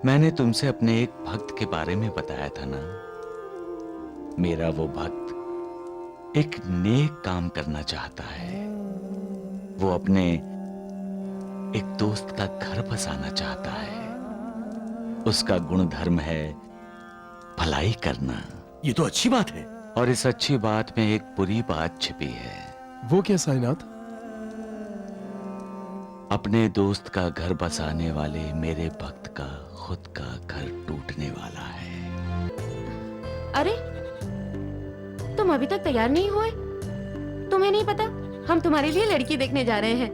मैंने तुमसे अपने एक भक्त के बारे में बताया था ना। मेरा वो भक्त एक नेक काम करना चाहता है। वो अपने एक दोस्त का घर बसाना चाहता है। उसका गुण धर्म है भलाई करना। ये तो अच्छी बात है। और इस अच्छी बात में एक बुरी बात छिपी है। वो क्या साईनाथ? अपने दोस्त का घर बसाने वाले मेरे भक्त का खुद का घर टूटने वाला है। अरे तुम अभी तक तैयार नहीं हुए? तुम्हें नहीं पता हम तुम्हारे लिए लड़की देखने जा रहे हैं।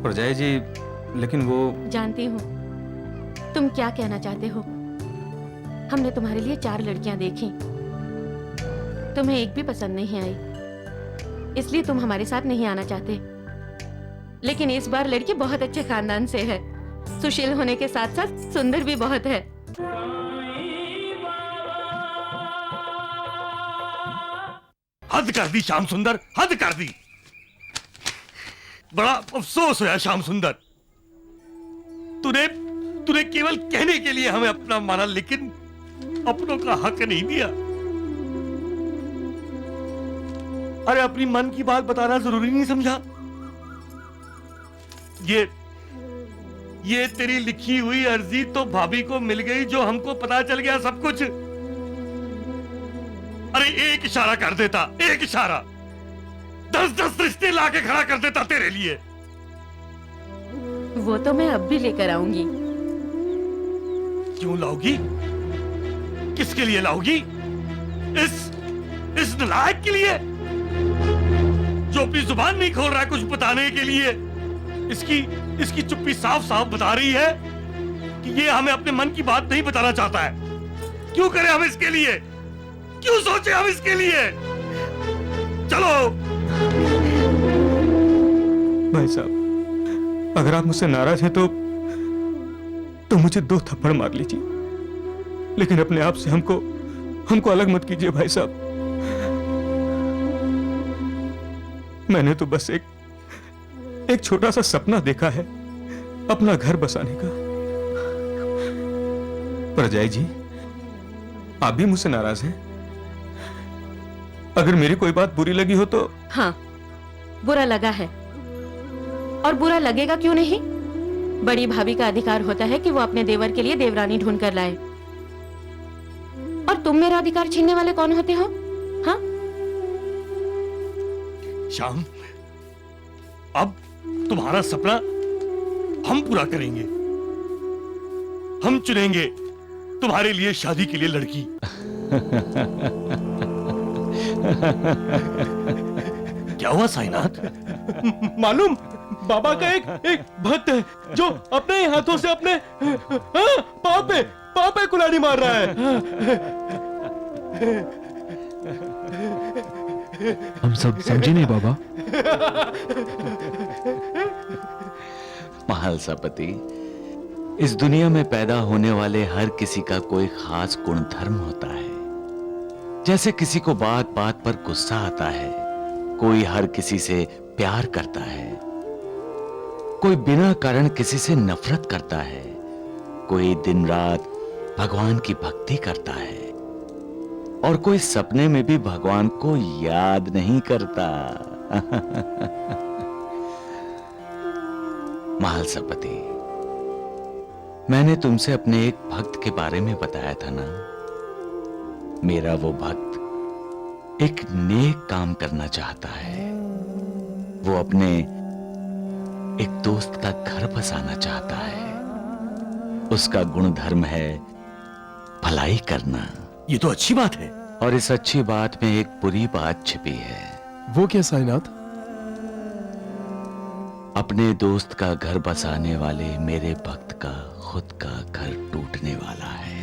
प्रजाई जी, लेकिन वो जानती हूँ तुम क्या कहना चाहते हो। हमने तुम्हारे लिए 4 लड़कियां देखी, तुम्हें एक भी पसंद नहीं आई, इसलिए तुम हमारे साथ नहीं आना चाहते। लेकिन इस बार लड़की बहुत अच्छे खानदान से है, सुशील होने के साथ साथ सुंदर भी बहुत है। हद कर दी श्याम सुंदर, हद कर दी। बड़ा अफसोस हुआ श्याम सुंदर। तूने तूने केवल कहने के लिए हमें अपना माना, लेकिन अपनों का हक नहीं दिया। अरे अपनी मन की बात बताना जरूरी नहीं समझा? ये तेरी लिखी हुई अर्जी तो भाभी को मिल गई, जो हमको पता चल गया सब कुछ। अरे एक इशारा कर देता, एक इशारा 10-10 रिश्ते लाके खड़ा कर देता तेरे लिए। वो तो मैं अब भी लेकर आऊंगी। क्यों लाओगी? किसके लिए लाओगी? इस नालायक के लिए जो अपनी जुबान नहीं खोल रहा है कुछ बताने के लिए। इसकी चुप्पी साफ साफ बता रही है कि ये हमें अपने मन की बात नहीं बताना चाहता है। क्यों करें हम इसके लिए? क्यों सोचे हम इसके लिए? चलो भाई साहब, अगर आप मुझसे नाराज हैं तो मुझे 2 थप्पड़ मार लीजिए, लेकिन अपने आप से हमको अलग मत कीजिए भाई साहब। मैंने तो बस एक छोटा सा सपना देखा है, अपना घर बसाने का। प्रजाई जी, आप भी मुझसे नाराज हैं? अगर मेरी कोई बात बुरी लगी हो तो? हाँ, बुरा लगा है, और बुरा लगेगा क्यों नहीं। बड़ी भाभी का अधिकार होता है कि वो अपने देवर के लिए देवरानी ढूंढ कर लाए, और तुम मेरा अधिकार छीनने वाले कौन होते हो? हाँ? श्याम, अब तुम्हारा सपना हम पूरा करेंगे। हम चुनेंगे तुम्हारे लिए शादी के लिए लड़की। क्या हुआ साईनाथ? मालूम, बाबा का एक भक्त है जो अपने ही हाथों से अपने पाँव पे कुल्हाड़ी मार रहा है। हम सब समझे नहीं बाबा। महालसापति, इस दुनिया में पैदा होने वाले हर किसी का कोई खास गुण धर्म होता है। जैसे किसी को बात बात पर गुस्सा आता है, कोई हर किसी से प्यार करता है, कोई बिना कारण किसी से नफरत करता है, कोई दिन रात भगवान की भक्ति करता है, और कोई सपने में भी भगवान को याद नहीं करता। महालसापति, मैंने तुमसे अपने एक भक्त के बारे में बताया था ना। मेरा वो भक्त एक नेक काम करना चाहता है। वो अपने एक दोस्त का घर बसाना चाहता है। उसका गुण धर्म है भलाई करना। ये तो अच्छी बात है। और इस अच्छी बात में एक बुरी बात छिपी है। वो क्या साईनाथ? अपने दोस्त का घर बसाने वाले मेरे भक्त का खुद का घर टूटने वाला है।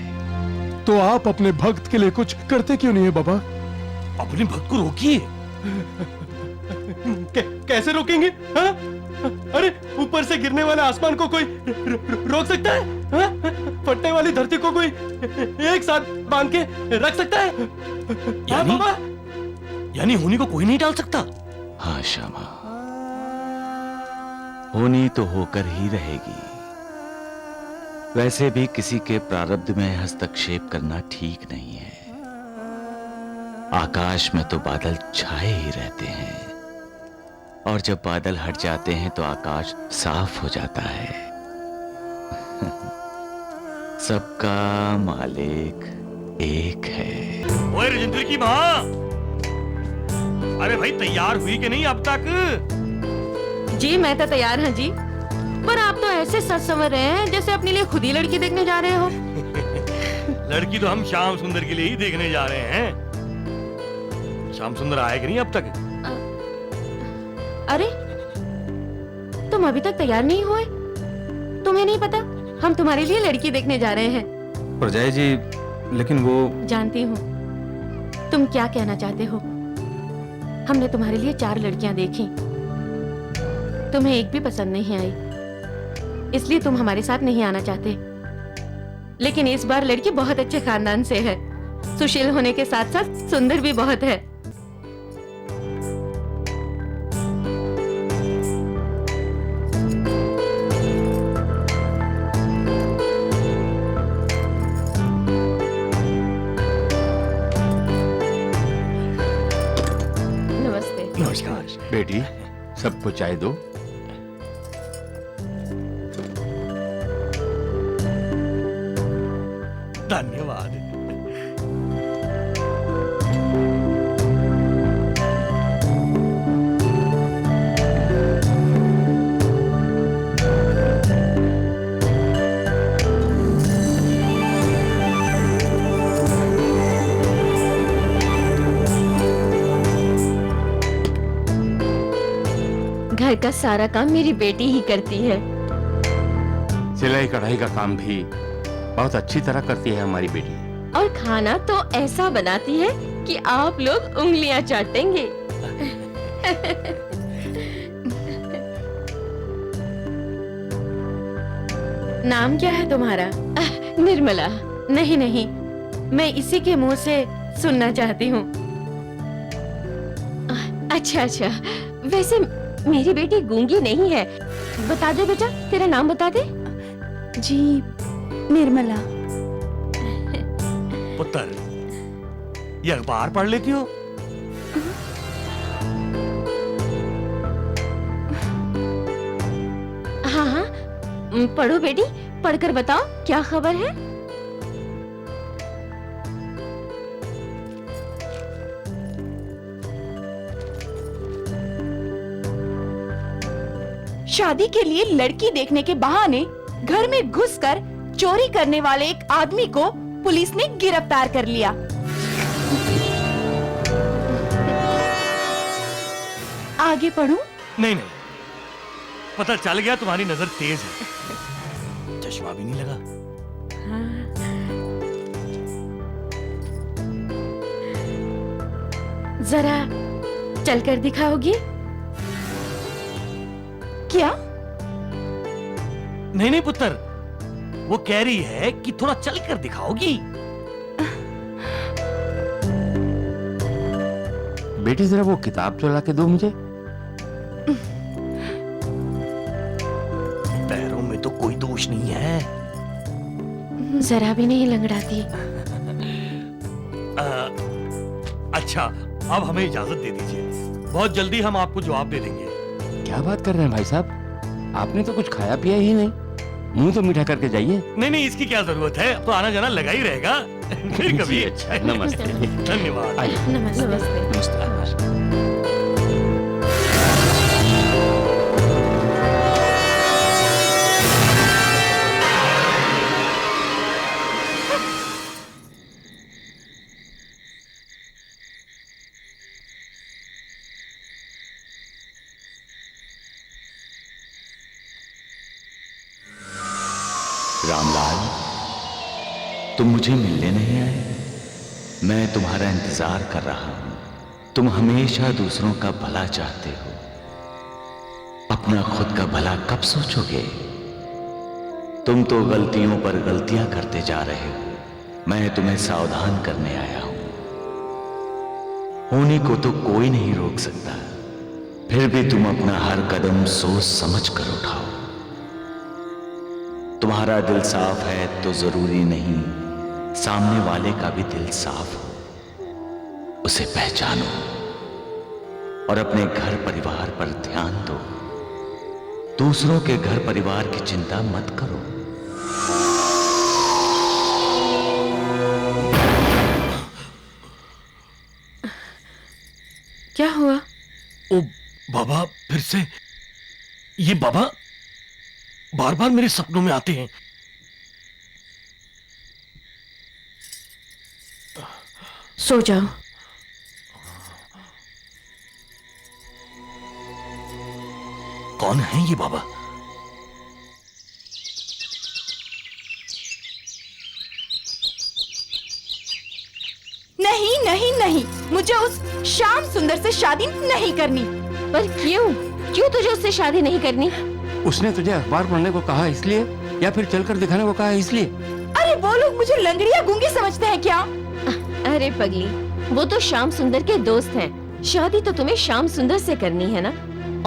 तो आप अपने भक्त के लिए कुछ करते क्यों नहीं है बाबा? अपने भक्त को रोकिए। कैसे रोकेंगे? हाँ? अरे ऊपर से गिरने वाले आसमान को कोई रोक सकता है? हाँ? फटने वाली धरती को कोई एक साथ बांध के रख सकता है? हाँ बाबा? यानी होनी को कोई नहीं डाल सकता? हाँ श्यामा, होनी तो होकर ही रहेगी। वैसे भी किसी के प्रारब्ध में हस्तक्षेप करना ठीक नहीं है। आकाश में तो बादल छाए ही रहते हैं और जब बादल हट जाते हैं तो आकाश साफ हो जाता है। सबका मालिक एक है। ओए राजेंद्र की माँ, अरे भाई तैयार हुई कि नहीं अब तक? जी मैं तो तैयार हूँ जी, पर आप तो ऐसे सच समझ रहे हैं जैसे अपने लिए खुद ही लड़की देखने जा रहे हो। लड़की तो हम श्याम सुंदर के लिए ही देखने जा रहे हैं। श्याम सुंदर आए कि नहीं अब तक? अरे तुम अभी तक तैयार नहीं हुए? तुम्हें नहीं पता हम तुम्हारे लिए लड़की देखने जा रहे हैं? परजाई जी, लेकिन वो जानती हूँ तुम क्या कहना चाहते हो। हमने तुम्हारे लिए 4 लड़कियां देखी, तुम्हें एक भी पसंद नहीं आई, इसलिए तुम हमारे साथ नहीं आना चाहते। लेकिन इस बार लड़की बहुत अच्छे खानदान से है, सुशील होने के साथ साथ सुंदर भी बहुत है। नमस्ते। नमस्कार बेटी, सबको चाय दो। धन्यवाद। घर का सारा काम मेरी बेटी ही करती है। सिलाई कढ़ाई का काम भी बहुत अच्छी तरह करती है हमारी बेटी। और खाना तो ऐसा बनाती है कि आप लोग उंगलियां चाटेंगे। नाम क्या है तुम्हारा? निर्मला। नहीं नहीं, मैं इसी के मुंह से सुनना चाहती हूँ। अच्छा अच्छा, वैसे मेरी बेटी गूंगी नहीं है। बता दे बेटा, तेरा नाम बता दे। जी निर्मला। पुत्र, ये अखबार पढ़ लेती हो? हाँ हाँ, पढ़ो बेटी, पढ़कर बताओ क्या खबर है। शादी के लिए लड़की देखने के बहाने घर में घुसकर चोरी करने वाले एक आदमी को पुलिस ने गिरफ्तार कर लिया। आगे पढ़ूं? नहीं नहीं, पता चल गया तुम्हारी नजर तेज है। चश्मा भी नहीं लगा। जरा चलकर दिखाओगी? क्या? नहीं नहीं पुत्र, वो कह रही है कि थोड़ा चल कर दिखाओगी। बेटी जरा वो किताब तो ला के दो मुझे। पैरों में तो कोई दोष नहीं है। जरा भी नहीं लंगड़ाती। अच्छा, अब हमें इजाजत दे दीजिए, बहुत जल्दी हम आपको जवाब दे देंगे। क्या बात कर रहे हैं भाई साहब, आपने तो कुछ खाया पिया ही नहीं, मुंह तो मीठा करके जाइए। नहीं नहीं, इसकी क्या जरूरत है, अब तो आना जाना लगा ही रहेगा। फिर कभी। अच्छा, नमस्ते। धन्यवाद। आइए। नमस्ते। नमस्ते। रामलाल, तुम मुझे मिलने नहीं आए? मैं तुम्हारा इंतजार कर रहा हूं। तुम हमेशा दूसरों का भला चाहते हो, अपना खुद का भला कब सोचोगे? तुम तो गलतियों पर गलतियां करते जा रहे हो। मैं तुम्हें सावधान करने आया हूं। होने को तो कोई नहीं रोक सकता, फिर भी तुम अपना हर कदम सोच समझ कर उठाओ। तुम्हारा दिल साफ है तो जरूरी नहीं सामने वाले का भी दिल साफ हो। उसे पहचानो और अपने घर परिवार पर ध्यान दो। दूसरों के घर परिवार की चिंता मत करो। क्या हुआ? ओ बाबा, फिर से ये बाबा बार बार मेरे सपनों में आते हैं। सो जाओ। कौन है ये बाबा? नहीं नहीं नहीं, मुझे उस श्याम सुंदर से शादी नहीं करनी। पर क्यों? क्यों तुझे उससे शादी नहीं करनी? उसने तुझे अखबार पढ़ने को कहा इसलिए, या फिर चलकर दिखाने को कहा इसलिए? अरे वो लोग मुझे लंगड़िया गूंगी समझते हैं क्या? अरे पगली, वो तो श्याम सुंदर के दोस्त हैं। शादी तो तुम्हें श्याम सुंदर से करनी है ना,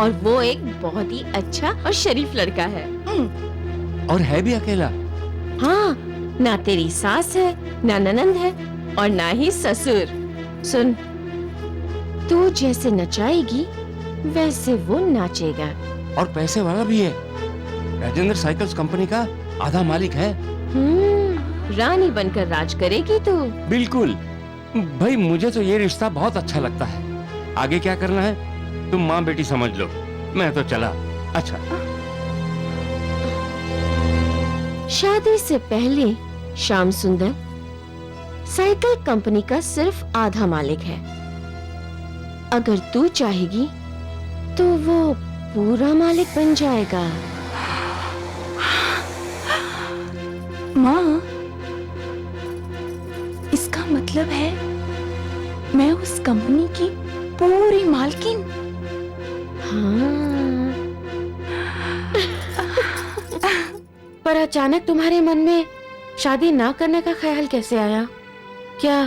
और वो एक बहुत ही अच्छा और शरीफ लड़का है। और है भी अकेला। हाँ, ना तेरी सास है, ना ननंद है, और ना ही ससुर। सुन, तू जैसे नचाएगी वैसे वो नाचेगा। और पैसे वाला भी है। राजेंद्र साइकिल्स कंपनी का आधा मालिक है। रानी बनकर राज करेगी तू। बिल्कुल भाई, मुझे तो ये रिश्ता बहुत अच्छा लगता है। आगे क्या करना है तुम माँ बेटी समझ लो, मैं तो चला। अच्छा, शादी से पहले श्याम सुंदर साइकिल कंपनी का सिर्फ आधा मालिक है। अगर तू चाहेगी तो वो पूरा मालिक बन जाएगा। माँ, इसका मतलब है मैं उस कंपनी की पूरी मालकिन? हाँ। पर अचानक तुम्हारे मन में शादी ना करने का ख्याल कैसे आया? क्या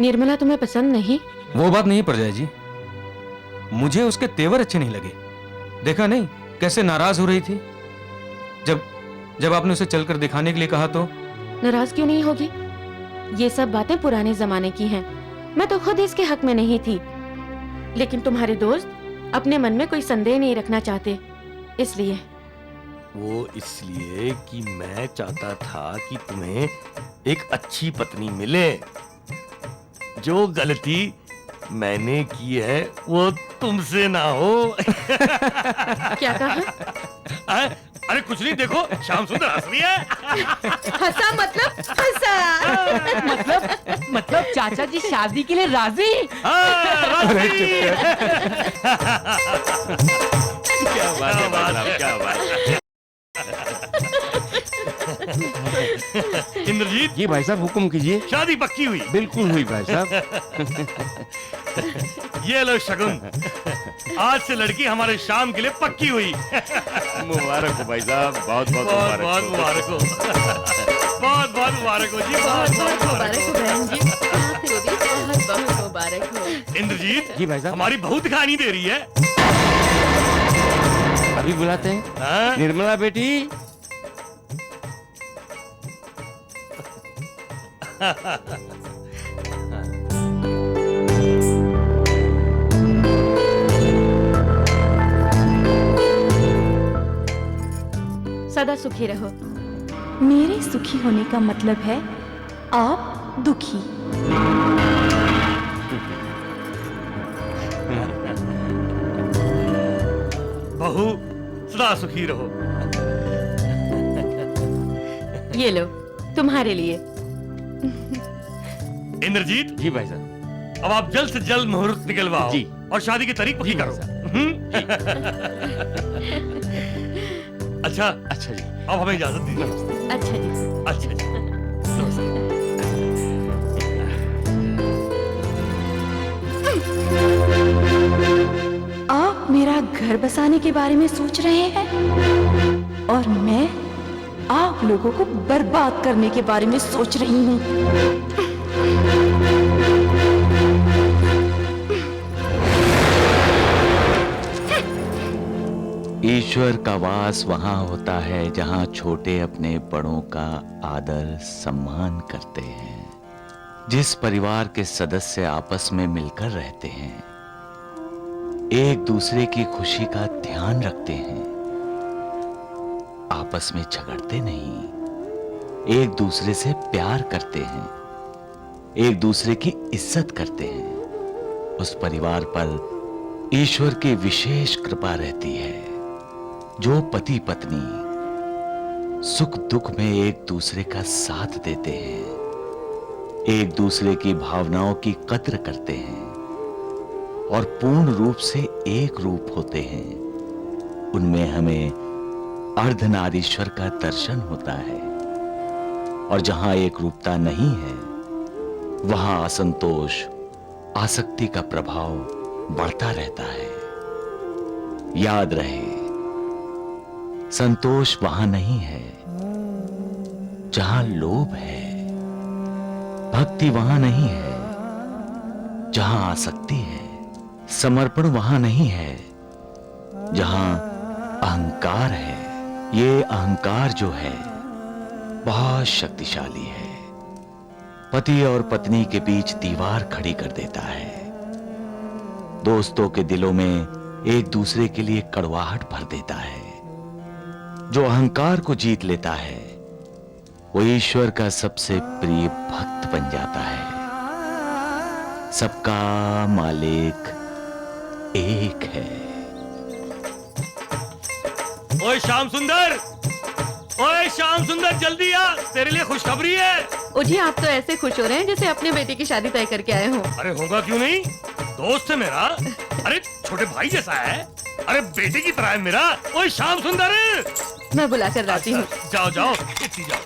निर्मला तुम्हें पसंद नहीं? वो बात नहीं परजाई जी, मुझे उसके तेवर अच्छे नहीं लगे। देखा नहीं कैसे नाराज हो रही थी जब आपने उसे चलकर दिखाने के लिए कहा तो? नाराज क्यों नहीं होगी? ये सब बातें पुराने जमाने की हैं। मैं तो खुद इसके हक में नहीं थी, लेकिन तुम्हारे दोस्त अपने मन में कोई संदेह नहीं रखना चाहते, इसलिए। वो इसलिए कि मैं चाहता था कि तुम्हें एक अच्छी पत्नी मिले। जो गलती मैंने की है वो तुमसे ना हो। क्या कहा? अरे कुछ नहीं, देखो श्याम सुंदर हंस रही है। हंसा मतलब हंसा। मतलब चाचा जी शादी के लिए राजी? क्या बात है भाई साहब, क्या बात है। इंद्रजीत जी भाई साहब, हुक्म कीजिए। शादी पक्की हुई? बिल्कुल हुई भाई साहब। ये लो शगुन, आज से लड़की हमारे शाम के लिए पक्की हुई। मुबारक हो भाई साहब, बहुत बहुत बहुत बहुत मुबारक हो। बहुत बहुत मुबारक हो जी, बहुत बहुत मुबारक हो बहन जी, आपको भी बहुत बहुत मुबारक हो। इंद्रजीत जी भाई साहब, हमारी बहू दिखाई नहीं दे रही है। अभी बुलाते हैं। हाँ? निर्मला बेटी। सदा सुखी रहो। मेरे सुखी होने का मतलब है आप दुखी। बहू सदा सुखी रहो। ये लो तुम्हारे लिए। इंद्रजीत जी भाई साहब। अब आप जल्द से जल्द मुहूर्त निकलवाओ जी। और शादी की तारीख पक्की करो। अच्छा अच्छा जी, अब हमें इजाजत दीजिए। अच्छा जी। अच्छा जी, नमस्ते। आप मेरा घर बसाने के बारे में सोच रहे हैं और मैं आप लोगों को बर्बाद करने के बारे में सोच रही हूँ। ईश्वर का वास वहां होता है जहां छोटे अपने बड़ों का आदर सम्मान करते हैं, जिस परिवार के सदस्य आपस में मिलकर रहते हैं, एक दूसरे की खुशी का ध्यान रखते हैं, आपस में झगड़ते नहीं, एक दूसरे से प्यार करते हैं, एक दूसरे की इज्जत करते हैं, उस परिवार पर ईश्वर की विशेष कृपा रहती है। जो पति पत्नी सुख दुख में एक दूसरे का साथ देते हैं, एक दूसरे की भावनाओं की कद्र करते हैं और पूर्ण रूप से एक रूप होते हैं, उनमें हमें अर्धनारीश्वर का दर्शन होता है। और जहां एक रूपता नहीं है, वहां असंतोष, आसक्ति का प्रभाव बढ़ता रहता है। याद रहे, संतोष वहां नहीं है जहां लोभ है, भक्ति वहां नहीं है जहां आसक्ति है, समर्पण वहां नहीं है जहां अहंकार है। ये अहंकार जो है बहुत शक्तिशाली है, पति और पत्नी के बीच दीवार खड़ी कर देता है, दोस्तों के दिलों में एक दूसरे के लिए कड़वाहट भर देता है। जो अहंकार को जीत लेता है वो ईश्वर का सबसे प्रिय भक्त बन जाता है। सबका मालिक एक है। ओए श्याम सुंदर, ओए श्याम सुंदर, जल्दी आ, तेरे लिए खुशखबरी है। उठी, आप तो ऐसे खुश हो रहे हैं जैसे अपने बेटे की शादी तय करके आए हो। अरे होगा क्यों नहीं, दोस्त है मेरा, अरे छोटे भाई जैसा है, अरे बेटे की तरह है मेरा। ओए श्याम सुंदर, मैं बुला कर लाती हूँ। जाओ जाओ, इतनी जाओ।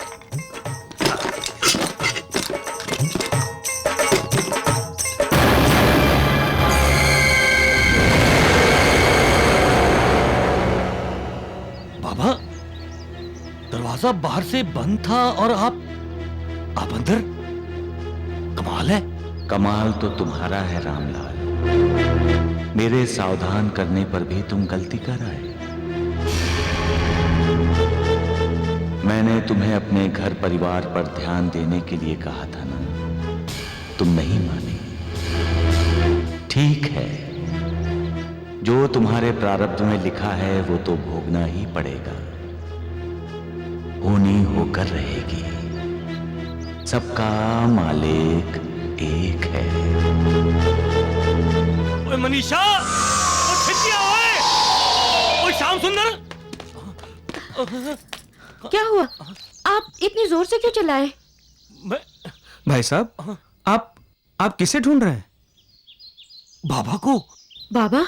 बाबा, दरवाजा बाहर से बंद था और आप अंदर। कमाल है। कमाल तो तुम्हारा है रामलाल, मेरे सावधान करने पर भी तुम गलती कर आए। मैंने तुम्हें अपने घर परिवार पर ध्यान देने के लिए कहा था ना, तुम नहीं माने। ठीक है, जो तुम्हारे प्रारब्ध में लिखा है वो तो भोगना ही पड़ेगा, होनी होकर रहेगी। सबका मालिक एक है। ओए मनीषा, ओ छिटिया, ओए श्याम सुंदर। क्या हुआ? आप इतनी जोर से क्यों चिल्लाए? भाई साहब, आप किसे ढूंढ रहे हैं? बाबा को। बाबा?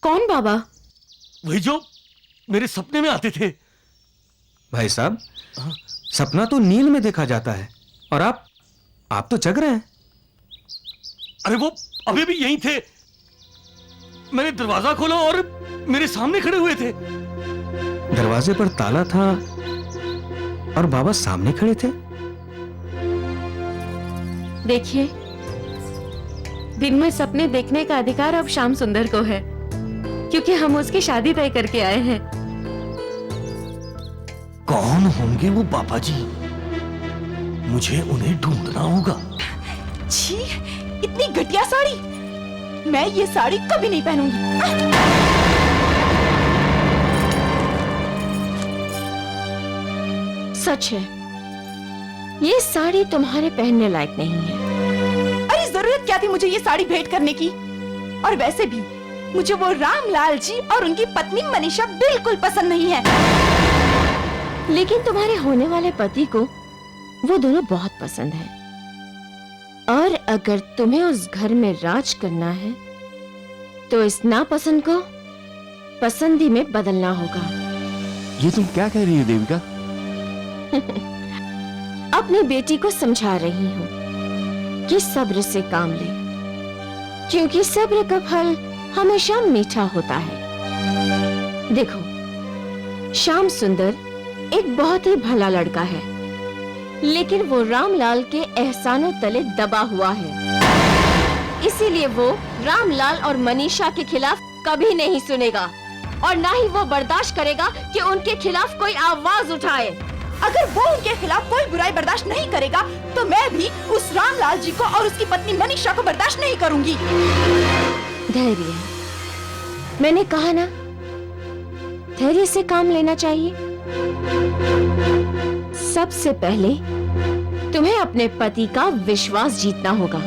कौन बाबा? वही जो मेरे सपने में आते थे। भाई साहब, सपना तो नींद में देखा जाता है और आप तो जग रहे हैं। अरे वो अभी भी यहीं थे, मैंने दरवाजा खोला और मेरे सामने खड़े हुए थे। दरवाजे पर ताला था और बाबा सामने खड़े थे। देखिए, दिन में सपने देखने का अधिकार अब श्याम सुंदर को है, क्योंकि हम उसकी शादी तय करके आए हैं। कौन होंगे वो बाबा जी? मुझे उन्हें ढूंढना होगा। छी, इतनी घटिया साड़ी! मैं ये साड़ी कभी नहीं पहनूंगी। सच है, ये साड़ी तुम्हारे पहनने लायक नहीं है। अरे जरूरत क्या थी मुझे ये साड़ी भेंट करने की? और वैसे भी मुझे वो रामलाल जी और उनकी पत्नी मनीषा बिल्कुल पसंद नहीं है। लेकिन तुम्हारे होने वाले पति को वो दोनों बहुत पसंद है, और अगर तुम्हें उस घर में राज करना है तो इस नापसंद को पसंदी में बदलना होगा। ये तुम क्या कह रही हो देविका? अपनी बेटी को समझा रही हूँ कि सब्र से काम ले, क्योंकि सब्र का फल हमेशा मीठा होता है। देखो, श्याम सुंदर एक बहुत ही भला लड़का है, लेकिन वो रामलाल के एहसानों तले दबा हुआ है। इसीलिए वो रामलाल और मनीषा के खिलाफ कभी नहीं सुनेगा और ना ही वो बर्दाश्त करेगा कि उनके खिलाफ कोई आवाज उठाए। अगर वो उनके खिलाफ कोई बुराई बर्दाश्त नहीं करेगा तो मैं भी उस रामलाल जी को और उसकी पत्नी मनीषा को बर्दाश्त नहीं करूंगी। धैर्य, मैंने कहा ना, धैर्य से काम लेना चाहिए। सबसे पहले तुम्हें अपने पति का विश्वास जीतना होगा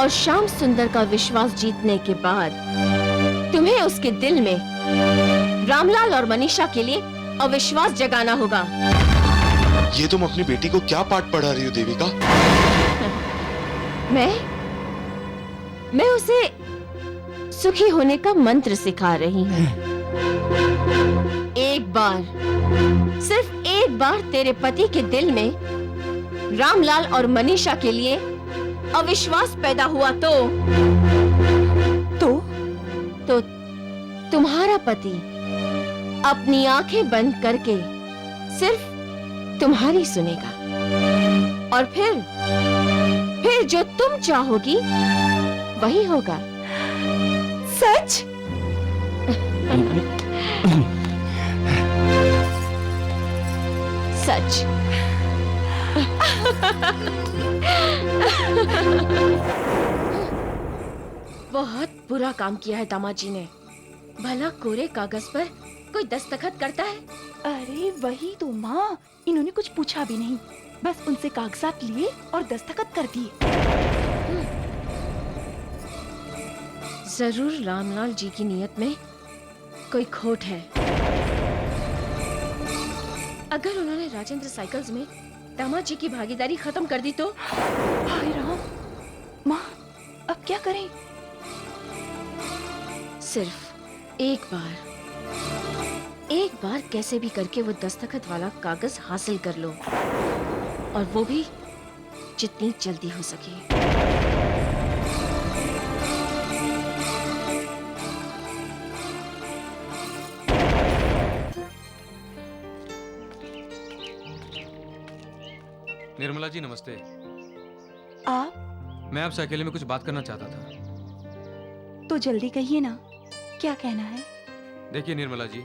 और श्याम सुंदर का विश्वास जीतने के बाद तुम्हें उसके दिल में रामलाल और मनीषा के लिए अविश्वास जगाना होगा। ये तुम अपनी बेटी को क्या पाठ पढ़ा रही हो देविका? मैं उसे सुखी होने का मंत्र सिखा रही हूँ। एक बार, सिर्फ एक बार तेरे पति के दिल में रामलाल और मनीषा के लिए अविश्वास पैदा हुआ तो तुम्हारा पति अपनी आंखें बंद करके सिर्फ तुम्हारी सुनेगा और फिर जो तुम चाहोगी वही होगा। सच? सच। बहुत बुरा काम किया है दामाद जी ने। भला कोरे कागज पर कोई दस्तखत करता है? अरे वही तो माँ, इन्होंने कुछ पूछा भी नहीं, बस उनसे कागजात लिए और दस्तखत कर दिए। जरूर रामलाल जी की नीयत में कोई खोट है। अगर उन्होंने राजेंद्र साइकिल्स में दामाद जी की भागीदारी खत्म कर दी तो? हाय राम, माँ अब क्या करें? सिर्फ एक बार कैसे भी करके वो दस्तखत वाला कागज हासिल कर लो, और वो भी जितनी जल्दी हो सके। निर्मला जी नमस्ते। आप? मैं आपसे अकेले में कुछ बात करना चाहता था। तो जल्दी कहिए ना, क्या कहना है? देखिए निर्मला जी,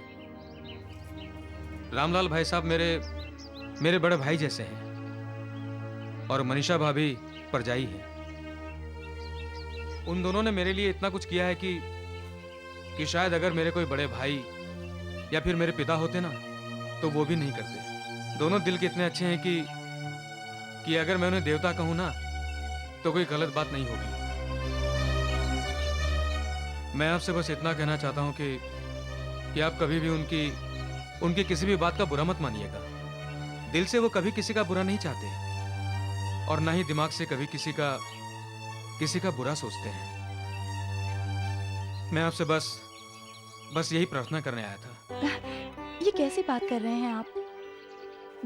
रामलाल भाई साहब मेरे बड़े भाई जैसे हैं और मनीषा भाभी परजाई है। उन दोनों ने मेरे लिए इतना कुछ किया है कि शायद अगर मेरे कोई बड़े भाई या फिर मेरे पिता होते ना तो वो भी नहीं करते। दोनों दिल के इतने अच्छे हैं कि अगर मैं उन्हें देवता कहूं ना तो कोई गलत बात नहीं होगी। मैं आपसे बस इतना कहना चाहता हूं कि आप कभी भी उनकी किसी भी बात का बुरा मत मानिएगा। दिल से वो कभी किसी का बुरा नहीं चाहते और ना ही दिमाग से कभी किसी का बुरा सोचते हैं। मैं आपसे बस यही प्रार्थना करने आया था। ये कैसी बात कर रहे हैं आप?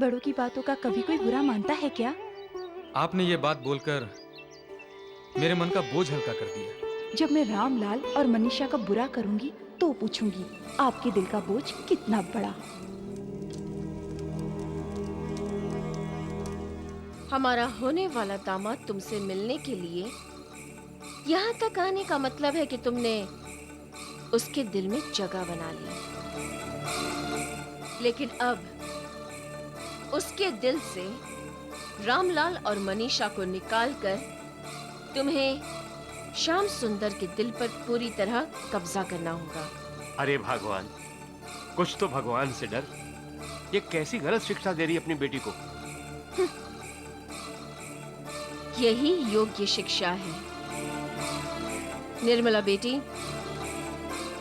बड़ों की बातों का कभी कोई बुरा मानता है क्या? आपने ये बात बोलकर मेरे मन का बोझ हल्का कर दिया। जब मैं रामलाल और मनीषा का बुरा करूंगी तो पूछूंगी आपके दिल का बोझ कितना बड़ा। हमारा होने वाला दामाद तुमसे मिलने के लिए यहाँ तक आने का मतलब है कि तुमने उसके दिल में जगह बना ली। लेकिन अब उसके दिल से रामलाल और मनीषा को निकालकर तुम्हें श्याम सुंदर के दिल पर पूरी तरह कब्जा करना होगा। अरे भगवान, कुछ तो भगवान से डर। ये कैसी गलत शिक्षा दे रही है अपनी बेटी को। यही योग्य शिक्षा है। निर्मला बेटी,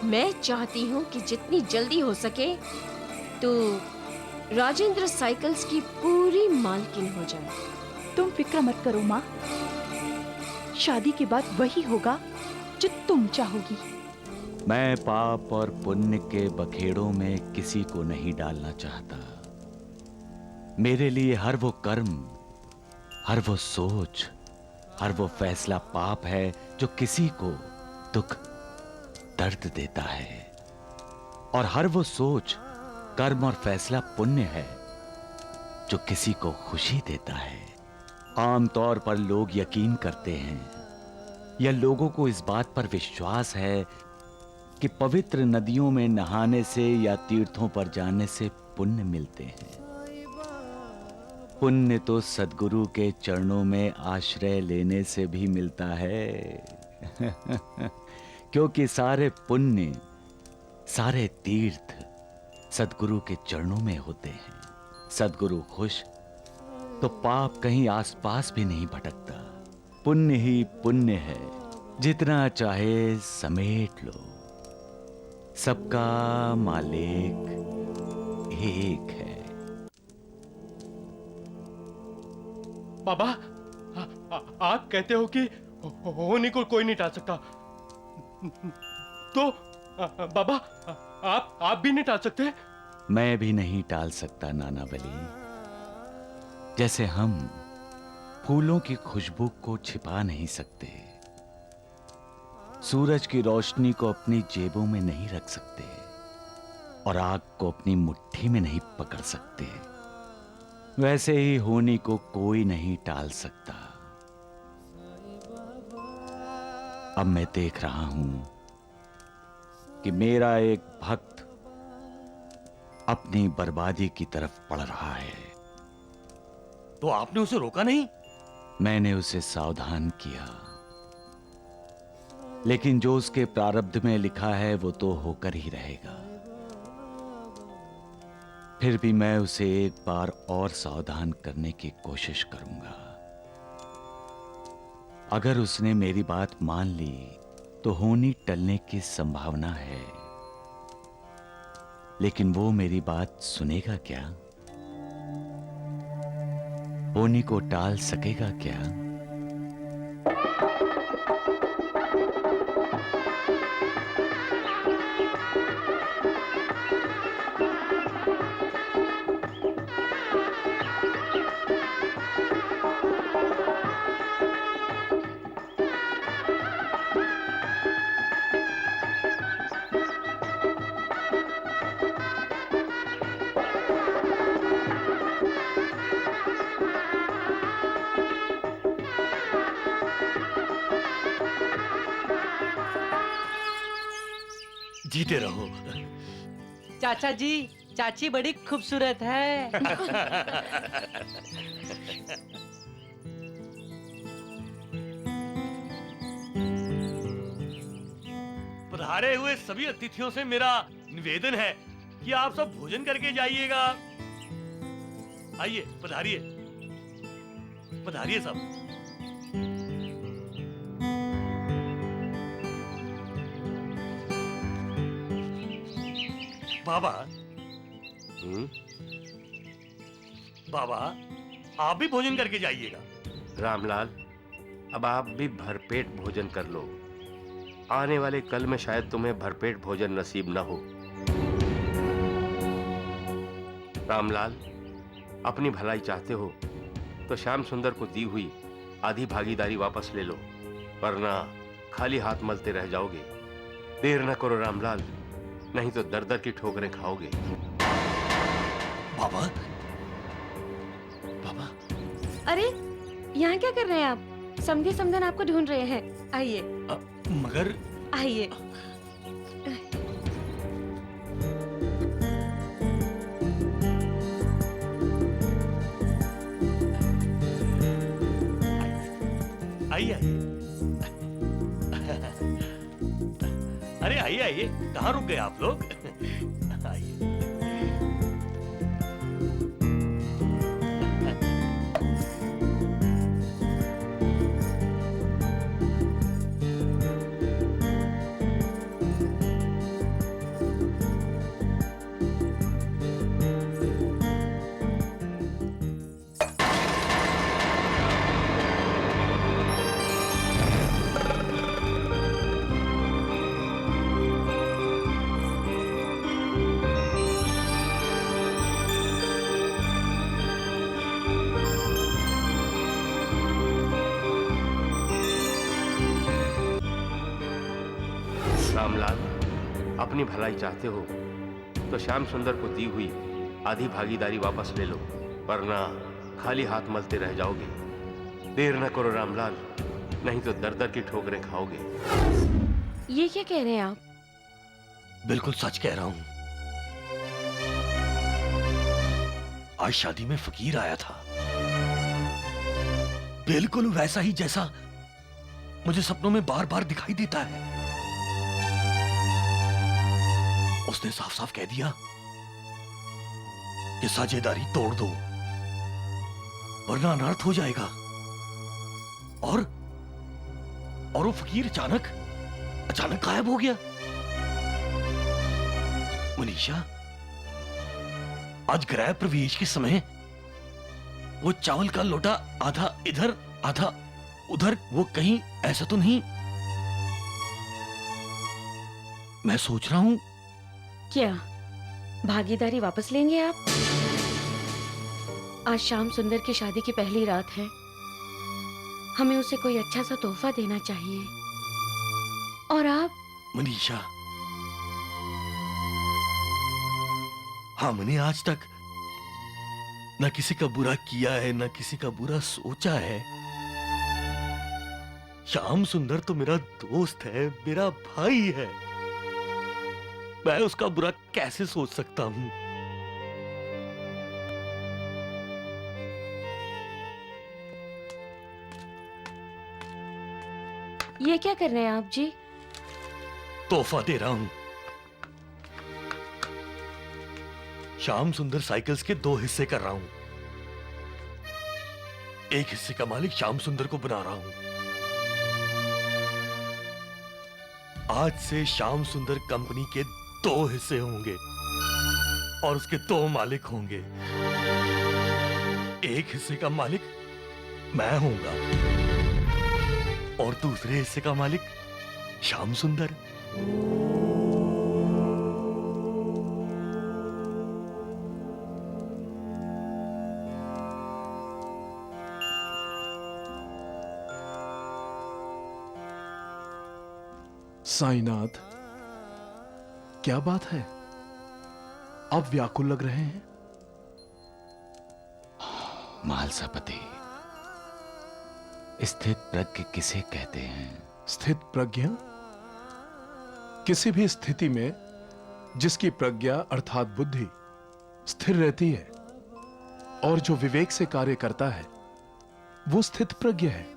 मैं चाहती हूँ कि जितनी जल्दी हो सके तो राजेंद्र साइकिल्स की पूरी मालकिन हो जाए। तुम फिक्र मत करो माँ, शादी के बाद वही होगा जो तुम चाहोगी। मैं पाप और पुण्य के बखेड़ों में किसी को नहीं डालना चाहता। मेरे लिए हर वो कर्म, हर वो सोच, हर वो फैसला पाप है जो किसी को दुख दर्द देता है, और हर वो सोच, कर्म और फैसला पुण्य है जो किसी को खुशी देता है। आमतौर पर लोग यकीन करते हैं या लोगों को इस बात पर विश्वास है कि पवित्र नदियों में नहाने से या तीर्थों पर जाने से पुण्य मिलते हैं। पुण्य तो सद्गुरु के चरणों में आश्रय लेने से भी मिलता है। क्योंकि सारे पुण्य, सारे तीर्थ सद्गुरु के चरणों में होते हैं। सद्गुरु खुश तो पाप कहीं आसपास भी नहीं भटकता। पुण्य ही पुण्य है, जितना चाहे समेट लो। सबका मालिक एक है। बाबा, आप कहते हो कि होनी को कोई नहीं टाल सकता, तो बाबा आप भी नहीं टाल सकते? मैं भी नहीं टाल सकता नाना बली। जैसे हम फूलों की खुशबू को छिपा नहीं सकते, सूरज की रोशनी को अपनी जेबों में नहीं रख सकते, और आग को अपनी मुट्ठी में नहीं पकड़ सकते, वैसे ही होनी को कोई नहीं टाल सकता। अब मैं देख रहा हूं कि मेरा एक भक्त अपनी बर्बादी की तरफ बढ़ रहा है। तो आपने उसे रोका नहीं? मैंने उसे सावधान किया, लेकिन जो उसके प्रारब्ध में लिखा है वो तो होकर ही रहेगा। फिर भी मैं उसे एक बार और सावधान करने की कोशिश करूंगा। अगर उसने मेरी बात मान ली तो होनी टलने की संभावना है, लेकिन वो मेरी बात सुनेगा क्या? होनी को टाल सकेगा क्या? जीते रहो। चाचा जी, चाची बड़ी खूबसूरत है। पधारे हुए सभी अतिथियों से मेरा निवेदन है कि आप सब भोजन करके जाइएगा। आइए, पधारिए, पधारिए सब। बाबा, बाबा आप भी भोजन करके जाइएगा। रामलाल, अब आप भी भरपेट भोजन कर लो। आने वाले कल में शायद तुम्हें भरपेट भोजन नसीब न हो। रामलाल, अपनी भलाई चाहते हो तो श्याम सुंदर को दी हुई आधी भागीदारी वापस ले लो, वरना खाली हाथ मलते रह जाओगे। देर न करो रामलाल, नहीं तो दर दर की ठोकरें खाओगे। बाबा, बाबा। अरे यहाँ क्या कर रहे हैं आप? समधी समधन आपको ढूंढ रहे हैं। आइए। मगर आइए। आइए, आइए। अरे आइए, आइए, कहाँ रुक गए आप लोग? आइए। रामलाल, अपनी भलाई चाहते हो तो श्याम सुंदर को दी हुई आधी भागीदारी वापस ले लो, वरना खाली हाथ मलते रह जाओगे। देर न करो रामलाल, नहीं तो दर दर की ठोकरें खाओगे। ये क्या कह रहे हैं आप? बिल्कुल सच कह रहा हूं। आज शादी में फकीर आया था, बिल्कुल वैसा ही जैसा मुझे सपनों में बार बार दिखाई देता है। उसने साफ साफ कह दिया कि साझेदारी तोड़ दो वरना अनर्थ हो जाएगा। और वो फकीर अचानक गायब हो गया। मनीषा, आज गृह प्रवेश के समय वो चावल का लोटा आधा इधर आधा उधर, वो कहीं ऐसा तो नहीं? मैं सोच रहा हूं क्या भागीदारी वापस लेंगे आप? आज श्याम सुंदर की शादी की पहली रात है, हमें उसे कोई अच्छा सा तोहफा देना चाहिए। और आप? मनीषा, हमने आज तक न किसी का बुरा किया है, न किसी का बुरा सोचा है। श्याम सुंदर तो मेरा दोस्त है, मेरा भाई है। मैं उसका बुरा कैसे सोच सकता हूं? ये क्या कर रहे हैं आप जी? तोहफा दे रहा हूं। श्याम सुंदर साइकिल्स के 2 हिस्से कर रहा हूं। एक हिस्से का मालिक श्याम सुंदर को बना रहा हूं। आज से श्याम सुंदर कंपनी के 2 हिस्से होंगे और उसके 2 मालिक होंगे। एक हिस्से का मालिक मैं होऊंगा और दूसरे हिस्से का मालिक श्याम सुंदर। साईनाथ, क्या बात है? आप व्याकुल लग रहे हैं। मालसापति, स्थित प्रज्ञ किसे कहते हैं? स्थित प्रज्ञा? किसी भी स्थिति में जिसकी प्रज्ञा अर्थात बुद्धि स्थिर रहती है और जो विवेक से कार्य करता है वो स्थित प्रज्ञ है।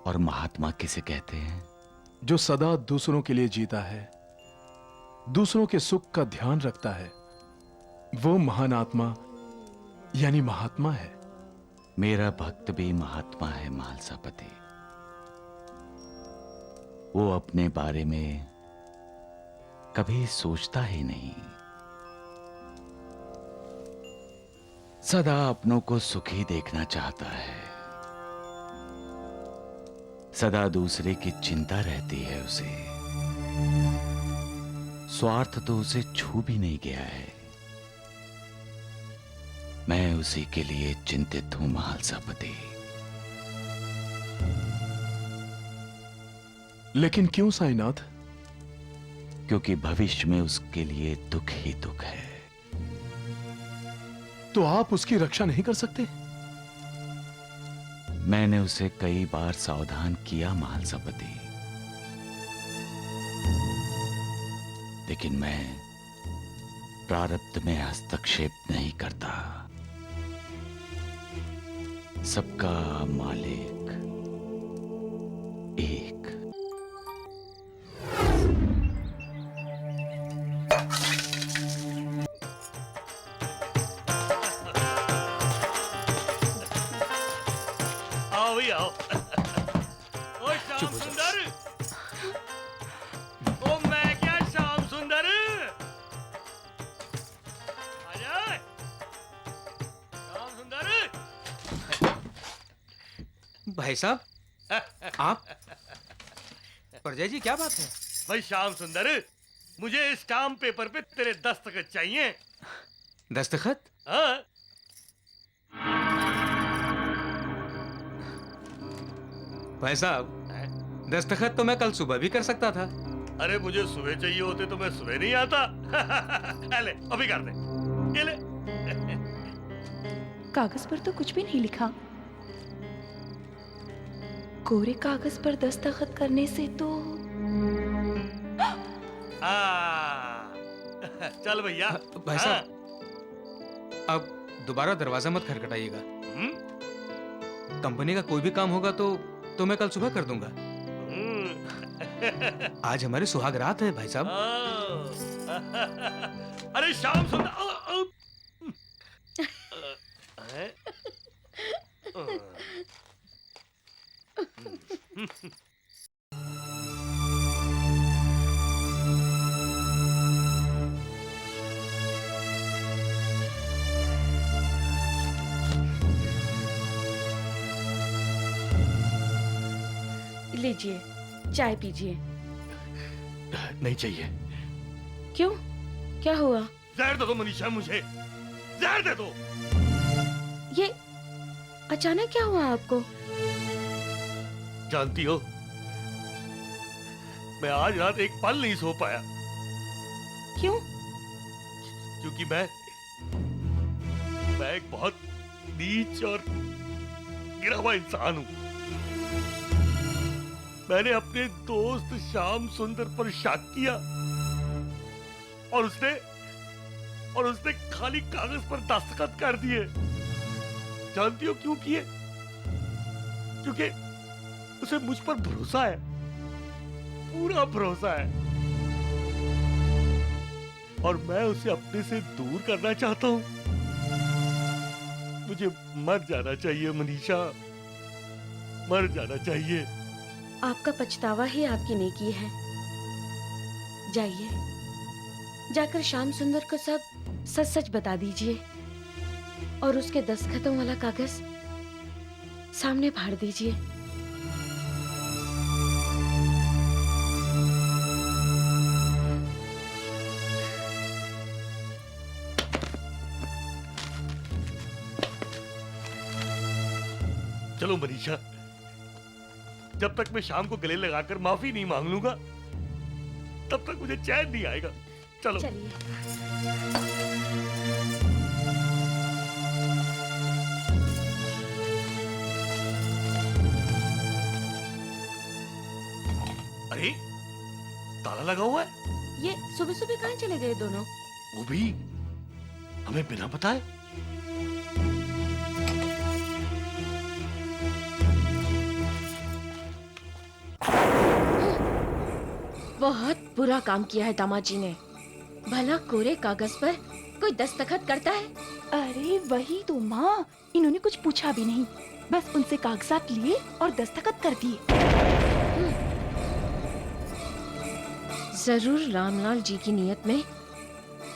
और महात्मा किसे कहते हैं? जो सदा दूसरों के लिए जीता है, दूसरों के सुख का ध्यान रखता है, वो महान आत्मा यानी महात्मा है। मेरा भक्त भी महात्मा है मालसापति। वो अपने बारे में कभी सोचता ही नहीं, सदा अपनों को सुखी देखना चाहता है। सदा दूसरे की चिंता रहती है उसे। स्वार्थ तो उसे छू भी नहीं गया है। मैं उसी के लिए चिंतित हूं मालसापति। लेकिन क्यों साईनाथ? क्योंकि भविष्य में उसके लिए दुख ही दुख है। तो आप उसकी रक्षा नहीं कर सकते? मैंने उसे कई बार सावधान किया मालसापति, लेकिन मैं प्रारब्ध में हस्तक्षेप नहीं करता। सबका मालिक एक। आओ भाई आओ। ओ श्याम सुंदर, ओ मैं क्या श्याम सुंदर, आजा श्याम सुंदर। भाई साहब, आप? परजय जी, क्या बात है? भाई श्याम सुंदर, मुझे स्टाम्प पेपर पे तेरे दस्तखत चाहिए। दस्तखत? हाँ। भाई साहब, दस्तखत तो मैं कल सुबह भी कर सकता था। अरे मुझे सुबह चाहिए होते तो मैं सुबह नहीं आता। ले, अभी कर दे। ये ले। कागज पर तो कुछ भी नहीं लिखा। कोरे कागज पर दस्तखत करने से तो चल भैया। भाई साहब, अब दोबारा दरवाजा मत खटखटाइएगा। कंपनी का कोई भी काम होगा तो मैं कल सुबह कर दूंगा। आज हमारी सुहाग रात है भाई साहब। अरे श्याम सुंदर। लीजिए, चाय पीजिए। नहीं चाहिए। क्यों? क्या हुआ? जहर दे दो मनीषा, मुझे जहर दे दो। ये अचानक क्या हुआ आपको? जानती हो, मैं आज रात एक पल नहीं सो पाया। क्यों? क्योंकि मैं एक बहुत नीच और गिरा हुआ इंसान हूं। मैंने अपने दोस्त श्याम सुंदर पर शक किया और उसने खाली कागज पर दस्तखत कर दिए। जानती हो क्यों किए? क्योंकि उसे मुझ पर भरोसा है, पूरा भरोसा है, और मैं उसे अपने से दूर करना चाहता हूं। मुझे मर जाना चाहिए मनीषा, मर जाना चाहिए। आपका पछतावा ही आपकी नेकी है। जाइए, जाकर श्याम सुंदर को सब सच सच बता दीजिए और उसके दस्तखतों वाला कागज सामने फाड़ दीजिए। चलो मनीषा, जब तक मैं शाम को गले लगाकर माफी नहीं मांग लूंगा तब तक मुझे चैन नहीं आएगा। चलो। चलिए। अरे ताला लगा हुआ है। ये सुबह सुबह कहाँ चले गए दोनों? वो भी हमें बिना बताए। बहुत बुरा काम किया है दामाद जी ने। भला कोरे कागज पर कोई दस्तखत करता है? अरे वही तो माँ, इन्होंने कुछ पूछा भी नहीं, बस उनसे कागजात लिए और दस्तखत कर दिए। जरूर रामलाल जी की नीयत में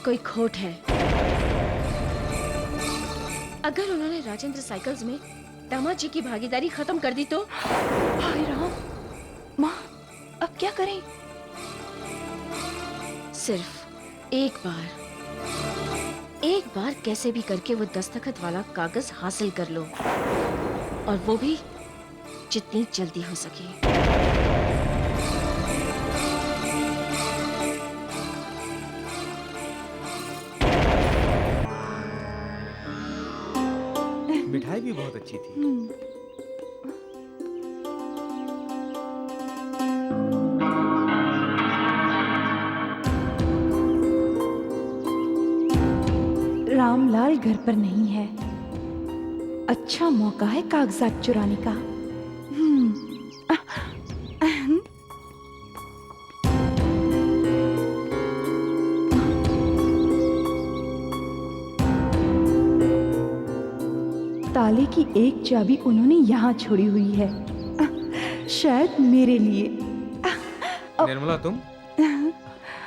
कोई खोट है। अगर उन्होंने राजेंद्र साइकिल्स में दामाद जी की भागीदारी खत्म कर दी तो? हाय राम, माँ अब क्या करें? सिर्फ एक बार कैसे भी करके वो दस्तखत वाला कागज हासिल कर लो, और वो भी जितनी जल्दी हो सके। मिठाई भी बहुत अच्छी थी। रामलाल घर पर नहीं है। अच्छा मौका है कागजात चुराने का। ताले की एक चाबी उन्होंने यहाँ छोड़ी हुई है, शायद मेरे लिए। निर्मला, तुम?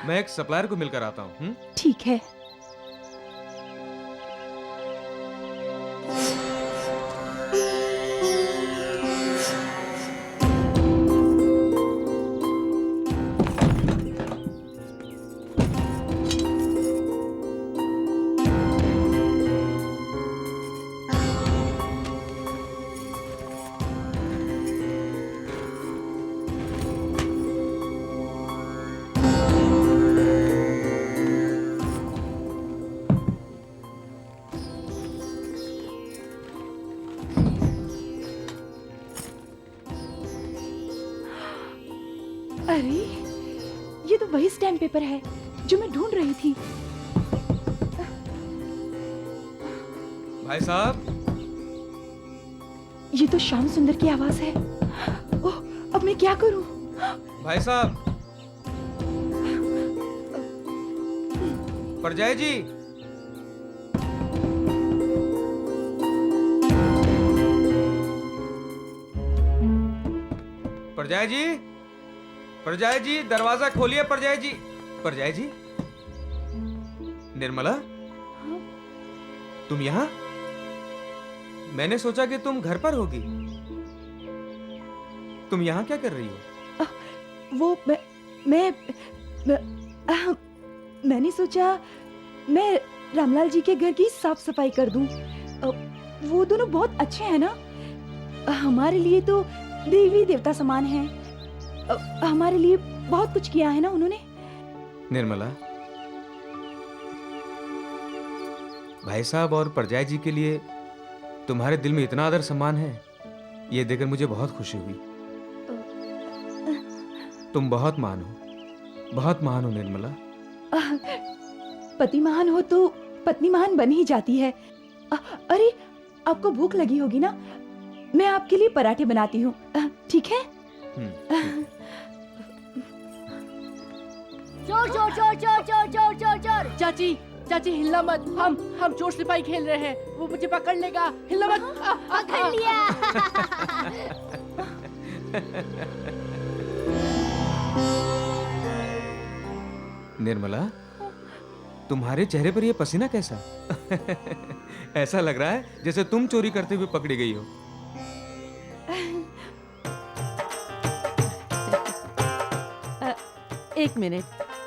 मैं एक सप्लायर को मिलकर आता हूँ। ठीक है। अरे ये तो वही स्टैम्प पेपर है जो मैं ढूंढ रही थी। भाई साहब, ये तो श्याम सुंदर की आवाज है। ओह, अब मैं क्या करूं? भाई साहब, परजाई जी, परजाई जी, परजाई जी, दरवाजा खोलिए परजाई जी। परजाई जी, निर्मला, तुम यहाँ? मैंने सोचा कि तुम घर पर होगी। तुम यहाँ क्या कर रही हो? वो मैंने सोचा मैं रामलाल जी के घर की साफ सफाई कर दूं। वो दोनों बहुत अच्छे हैं ना। हमारे लिए तो देवी देवता समान हैं। हमारे लिए बहुत कुछ किया है ना उन्होंने। निर्मला, भाई साहब और परजाई जी के लिए तुम्हारे दिल में इतना आदर सम्मान है, ये देखकर मुझे बहुत खुशी हुई। तुम बहुत महान हो निर्मला। पति महान हो तो पत्नी महान बन ही जाती है। अरे, आपको भूख लगी होगी ना, मैं आपके लिए पराठे बनाती हूँ, ठीक है? चोर चोर चोर चोर चोर चोर चोर चोर। चाची चाची हिलना मत, हम चोर सिपाही खेल रहे हैं, वो मुझे पकड़ लेगा, हिलना मत। पकड़ लिया। निर्मला, तुम्हारे चेहरे पर ये पसीना कैसा? ऐसा लग रहा है जैसे तुम चोरी करते हुए पकड़ी गई हो। एक मिनट,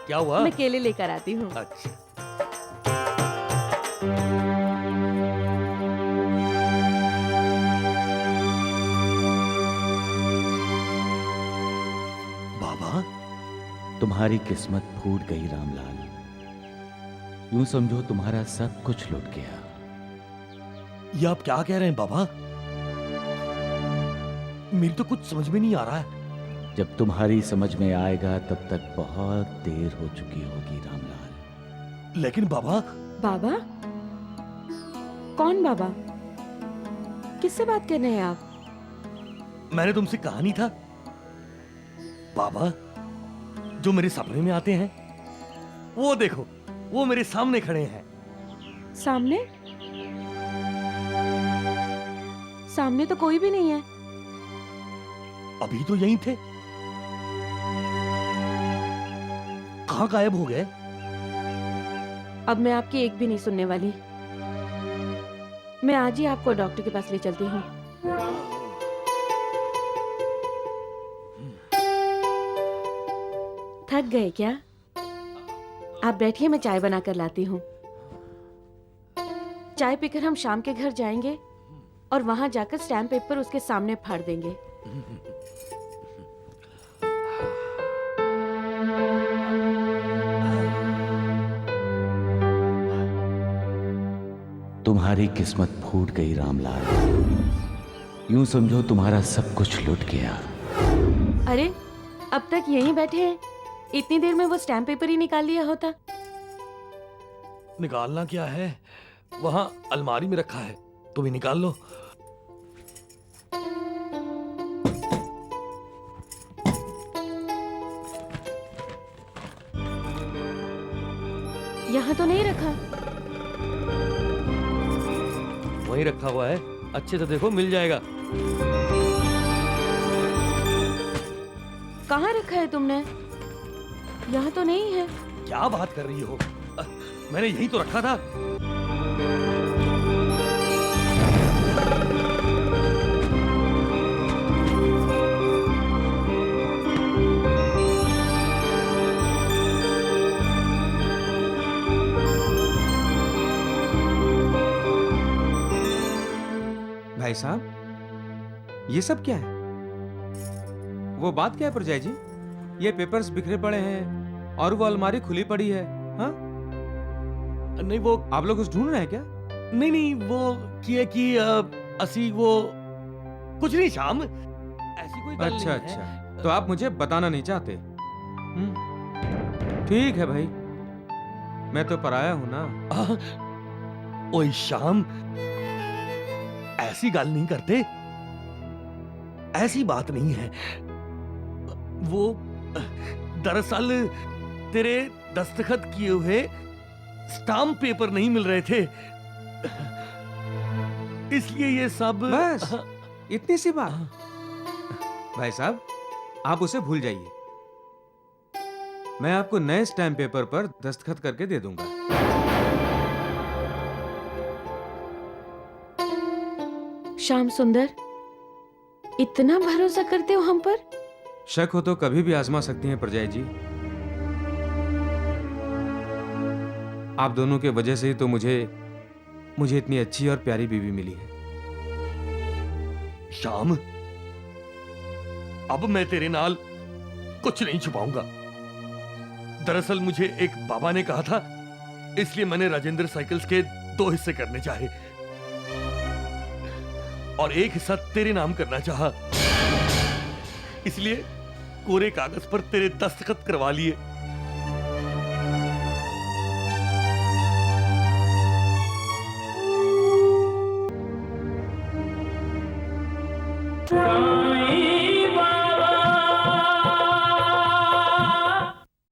क्या हुआ? मैं केले लेकर आती हूँ। अच्छा। बाबा, तुम्हारी किस्मत फूट गई रामलाल। यूं समझो तुम्हारा सब कुछ लुट गया। ये आप क्या कह रहे हैं बाबा? मेरी तो कुछ समझ में नहीं आ रहा है। जब तुम्हारी समझ में आएगा तब तक बहुत देर हो चुकी होगी रामलाल। लेकिन बाबा। बाबा? कौन बाबा? किससे बात कर रहे हैं आप? मैंने तुमसे कहा नहीं था बाबा, जो मेरे सपने में आते हैं वो देखो, वो मेरे सामने खड़े हैं। सामने? सामने तो कोई भी नहीं है। अभी तो यहीं थे, कहां गायब हो गए? अब मैं आपकी एक भी नहीं सुनने वाली। मैं आज ही आपको डॉक्टर के पास ले चलती हूँ। थक गए क्या? आप बैठिए, मैं चाय बनाकर लाती हूँ। चाय पीकर हम शाम के घर जाएंगे और वहां जाकर स्टैम्प पेपर उसके सामने फाड़ देंगे। तुम्हारी किस्मत फूट गई रामलाल। यूं समझो तुम्हारा सब कुछ लुट गया। अरे, अब तक यहीं बैठे हैं, इतनी देर में वो स्टैम्प पेपर ही निकाल लिया होता। निकालना क्या है, वहां अलमारी में रखा है, तुम ही निकाल लो। यहाँ तो नहीं रखा। वहीं रखा हुआ है, अच्छे से देखो, मिल जाएगा। कहाँ रखा है तुमने? यहाँ तो नहीं है। क्या बात कर रही हो? मैंने यहीं तो रखा था। भाई साहब, ये सब क्या है? वो बात क्या है परजाई जी? ये पेपर्स बिखरे पड़े हैं और वो अलमारी खुली पड़ी है। हाँ? नहीं, वो आप लोग कुछ ढूंढ रहे हैं क्या? नहीं नहीं, वो कि असी वो कुछ नहीं श्याम, ऐसी कोई गल अच्छा नहीं है। अच्छा, तो आप मुझे बताना नहीं चाहते? ठीक है भाई, मैं तो पराया हूं ना। ओए श्याम, ऐसी गल नहीं करते, ऐसी बात नहीं है। वो दरअसल तेरे दस्तखत किए हुए स्टाम्प पेपर नहीं मिल रहे थे, इसलिए ये सब। बस इतनी सी बात। भाई साहब, आप उसे भूल जाइए, मैं आपको नए स्टैम्प पेपर पर दस्तखत करके दे दूंगा। श्याम सुंदर, इतना भरोसा करते हो हम पर? शक हो तो कभी भी आजमा सकती हैं प्रजाई जी। आप दोनों के वजह से ही तो मुझे इतनी अच्छी और प्यारी बीवी मिली है। श्याम, अब मैं तेरे नाल कुछ नहीं छुपाऊंगा। दरअसल मुझे एक बाबा ने कहा था, इसलिए मैंने राजेंद्र साइकिल्स के 2 हिस्से करने चाहे और एक हिस्सा तेरे नाम करना चाहा, इसलिए कोरे कागज पर तेरे दस्तखत करवा लिए। साईं